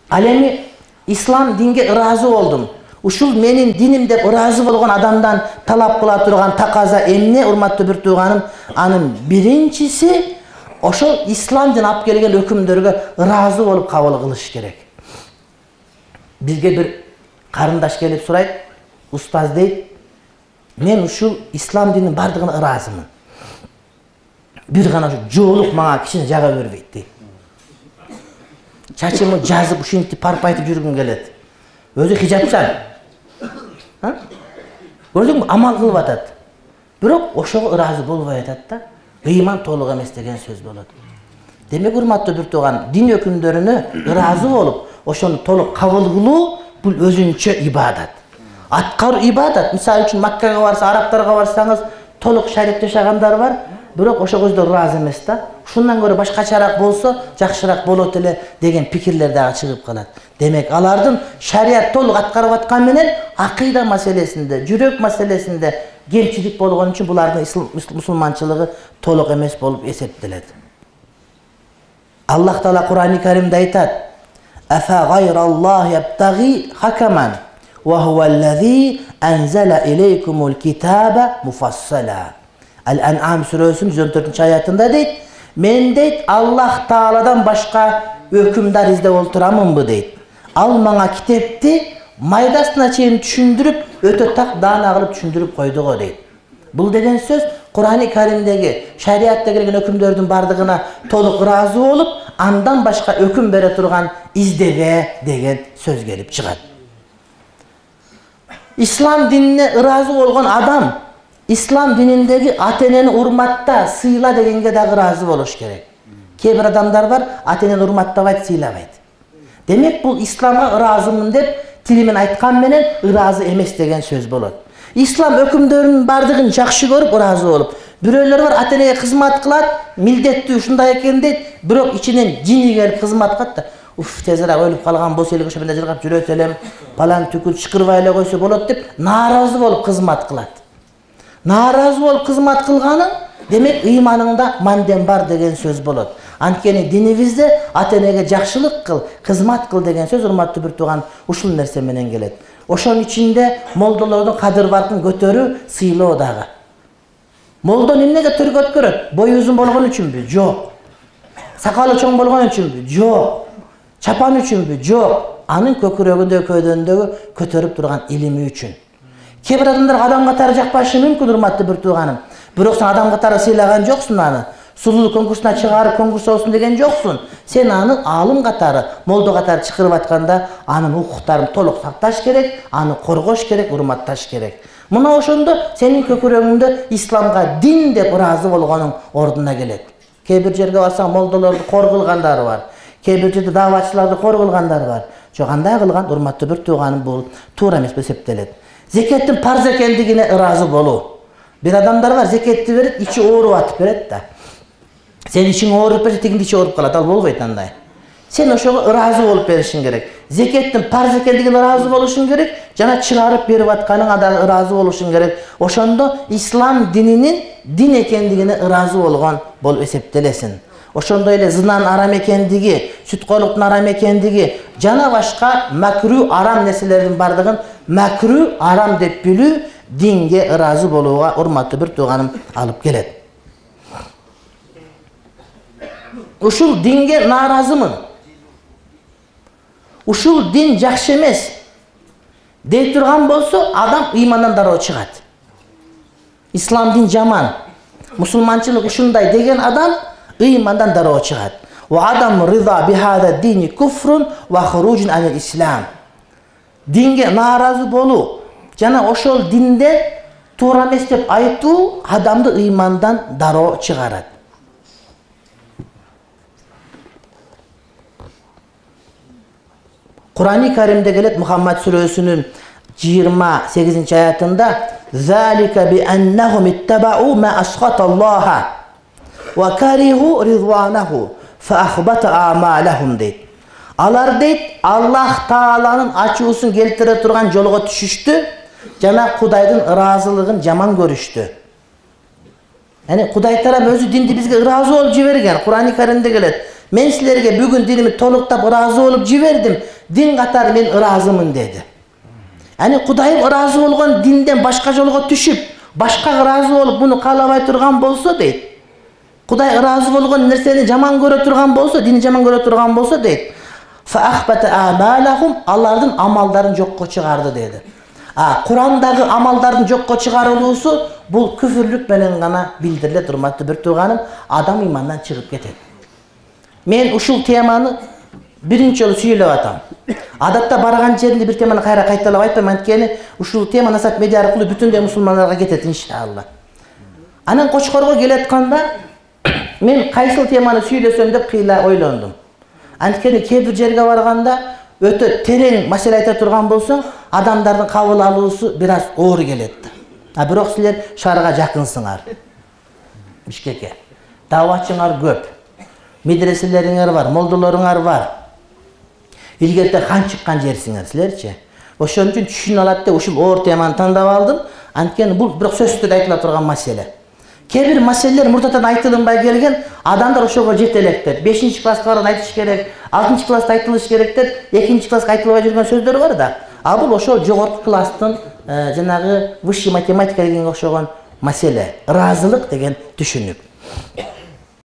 Ал эми ислам динге ыраазы болдум. Ушул менин диним деп ыраазы болгон адамдан талап кыла турган таказа эмне, урматтуу бир тууганым? Анын биринчиси ошол ислам дин алып келген өкүмдөргө ыраазы болуп кабыл кылыш керек. Бизге бир карындаш келип сурайт, устаз дейт, мен ушул ислам динин бардыгына ыраазымын. Бир гана жоолук мага кичине жага бербейт дейт. Чачымы жазып ушинтип парпайтып жүргүм келет. Өзү хижапчан. Көрдүңбү, амал кылып атат. Бирок ошого ыраазы болбой атат да. Ыйман толук эмес деген сөз болот. Демек, урматтуу бир тууган, дин өкүмдөрүнө ыраазы болуп, ошону толук кабыл кылуу бул өзүнчө ибадат. Аткаруу ибадат. Мисалы үчүн Маккага барса, арабтарга барсаңыз, толук шариат жашагандар бар, бирок ошого өздөрү ыраазы эмес да. Ушундан көрө башкачараак болсо, жакшыраак болот эле деген пикирлер дагы чыгып калат. Демек, алардын шариат толук аткарып аткан менен акыйда маселесинде, жүрөк маселесинде кемчилик болгон үчүн булардын мусулманчылыгы толук эмес болуп эсептелет. Аллах Таала Кур'ан-ы Каримде айтат: "Афа гайраллахи ябтагhi хакаман ва хуаллази анзала илейкумул китаба муфассала." Ал-Ан'ам сүрөсүнүн 114-аятында дейт: "Мен дейт Аллах Тааладан башка өкүмдар издеп олтурамынбы" дейт. Ал мага китепти майдасына чейин түшүндүрүп, өтө так даана кылып түшүндүрүп койду го дейт. Бул деген сөз Кур'ан-ы Каримдеги шариатта келген өкүмдөрдүн бардыгына толук ыраазы болуп, андан башка өкүм бере турган издебе деген сөз келип чыгат. Ислам динине ыраазы болгон адам ислам дининдеги ата-энени урматта, сыйла дегенге дагы ыраазы болуш керек. Кээ бир адамдар бар, ата-энени урматтабайт, сыйлабайт. Демек, бул исламга ыраазымын деп тилимен айткан менен ыраазы эмес деген сөз болот. Ислам өкүмдөрүнүн бардыгын жакшы көрүп, ыраазы болуп, бирөөлөр бар ата-энеге кызмат кылат, милдеттүү ушундай экен дейт, бирок ичинен жини келип кызмат кылат да, уф, тезирээк өлүп калган болсо эле ошо менен жыргап жүрөт элем, балан түкүл чыкырбай эле койсо болот деп нааразы болуп кызмат кылат. Нааразы болуп кызмат кылганын, демек ыйманыңда манден бар деген сөз болот. Анткени динибизде ата-энеге жакшылык кыл, кызмат кыл деген сөз, урматтуу бир тууган, ушул нерсе менен келет. Ошонун ичинде молдолордун кадыр баркын көтөрүү, сыйлоо дагы. Молдо эмнеге төргөт көрөт? Бою узун болгон үчүнбү? Жок. Сакалы чоң болгон үчүнбү? Жок. Чапан үчүнбү? Жок. Анын көкүрөгүндө, көйдөндөгү көтөрүп турган илими үчүн. Кээ бир адамдар адам катары жакпашы мүмкүн, урматтуу бир тууганым. Бирок сен адам катары сыйлаган жоксуң аны. Сулуулук конкурсуна чыгарып конкурс болсун деген жоксуң. Сен аны алым катары, молдо катары чакырып атканда, анын укуктарын толук сакташ керек, аны коргош керек, урматташ керек. Мына ошондо сенин көкүрөгүңдө исламга дин деп ыраазы болгонуң ордуна келет. Кээ бир жерге барсаң, молдолорду кор кылгандары бар. Кээ бир жерде даватчыларды кор кылгандары бар. Жок, андай кылган, урматтуу бир тууганым, бул туура эмес деп эсептелет. Зекеттин парз экендигине ыраазы болуу. Бир адамдар бар, зекетти берет, ичи ооруп атып берет да. Сен ичиң ооруп берсе, тигинди ичи ооруп калат, ал болбойт андай. Сен ошого ыраазы болуп беришиң керек. Зекеттин парз экендигине ыраазы болушуң керек, жана чыгарып берип атканыңа дагы ыраазы болушуң керек. Ошондо ислам дининин дин экендигине ыраазы болгон болуп эсептелесиң. Ошондой эле зынан арам экендиги, сүткойлуктун арам экендиги, жана башка макру арам нерселердин бардыгын макру арам деп билүү динге ыраазы болууга, урматтуу бир тууганым, алып келет. Ушул динге нааразымын. Ушул дин жакшы эмес дей турган болсо, адам ыймандан дароо чыгат. Ислам дин жаман, мусулманчылык ушундай деген адам ыймандан дароо чыгат. Ва адам риза бихада дини куфрун ва хуружун анил ислам. Динге нааразы болуу жана ошол динде туура эмес деп айтуу адамды ыймандан дароо чыгарат. Кур'ан-ы Каримде келет, Мухаммад сүрөсүнүн 28-аятында: "Залика би аннахум иттабау ма асхаталлаха ва кариху ридванаху фа ахбата амалахум" дейт. Алар дейт, Аллах Тааланын ачуусун келтире турган жолго түшүштү жана Кудайдын ыраазылыгын жаман көрүштү. Яни Кудай тарап өзү динди бизге ыраазы болуп жиберген. Кур'ан-ы Каримде келет: Men sizlerge bugün dinimi toluktap ırazı olup jiberdim. Din katары men ırazımın dedi. Yani Kudayım ırazı olgan dinden başka jolga düşüp, başka ırazı olup bunu kalabay turgan bolsa deydi. Kuday ırazı olgan nerseni jaman göre turgan bolsa, dini jaman göre turgan bolsa deydi. Fa akhbata amalahum, Allah'ın amaldарын jokko çıgardı dedi. Kur'andagi amaldардың jokko çıgarılışı bu küfürlük menen gana bildirilet hurmatly bir tuğanım, adam imandan çıkıp ketedi. Men uşul temany birinci jolu süйлep atam. Adatda baragan жерinde bir temany kayra kaytalap aytpam, antkeni uşul tema Nasat Media arkылуу бүтүндөй musulmanlarga кетет inşallah. Anan Koçkorgo keletkanda men kaysyl temany süйлesem dep kıyla oylondum. Antkeni kebir жерге barganda ötө tereң masele ayta turgan bolsoň, adamdардын kabul alуусу biraz оор келет. Бирок силер шаарга жакынсыңар. Бишкекке. Даватчыңар көп. Медреселериңер бар, молдолоруңар бар. Илгерде хан чыккан жерсиңер силерчи. Ошон үчүн түшүнө алат деп ушул оор теманы тандап алдым. Анткени бул бирок сөзсүз айтыла турган маселе. Кээ-бир маселелер муртатан айтылынбай келген, адамдар ошого жетелектеп, 5-класска барып айтыш керек, 6-класста айтылыш керек деп, 2-класска айтылбай жүргөн сөздөр бар да. Бул ошол жогорку класстын жанагы высший математика дегенге окшогон маселе, ыраазылык деген түшүнүк.